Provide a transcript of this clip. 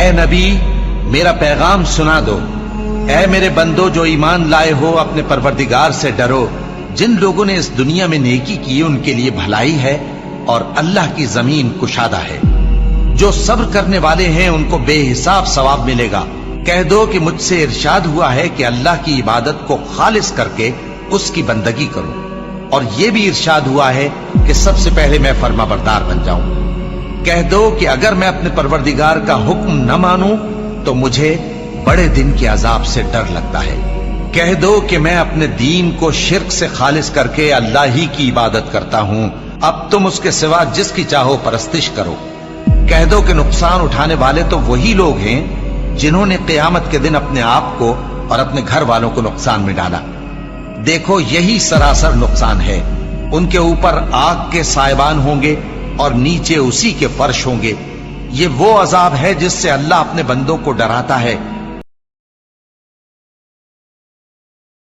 اے نبی میرا پیغام سنا دو، اے میرے بندو جو ایمان لائے ہو اپنے پروردگار سے ڈرو، جن لوگوں نے اس دنیا میں نیکی کی ان کے لیے بھلائی ہے اور اللہ کی زمین کشادہ ہے، جو صبر کرنے والے ہیں ان کو بے حساب ثواب ملے گا۔ کہہ دو کہ مجھ سے ارشاد ہوا ہے کہ اللہ کی عبادت کو خالص کر کے اس کی بندگی کروں، اور یہ بھی ارشاد ہوا ہے کہ سب سے پہلے میں فرما بردار بن جاؤں۔ کہہ دو کہ اگر میں اپنے پروردگار کا حکم نہ مانوں تو مجھے بڑے دن کے عذاب سے ڈر لگتا ہے۔ کہہ دو کہ میں اپنے دین کو شرک سے خالص کر کے اللہ ہی کی عبادت کرتا ہوں، اب تم اس کے سوا جس کی چاہو پرستش کرو۔ کہہ دو کہ نقصان اٹھانے والے تو وہی لوگ ہیں جنہوں نے قیامت کے دن اپنے آپ کو اور اپنے گھر والوں کو نقصان میں ڈالا۔ دیکھو یہی سراسر نقصان ہے، ان کے اوپر آگ کے سائبان ہوں گے اور نیچے اسی کے فرش ہوں گے۔ یہ وہ عذاب ہے جس سے اللہ اپنے بندوں کو ڈراتا ہے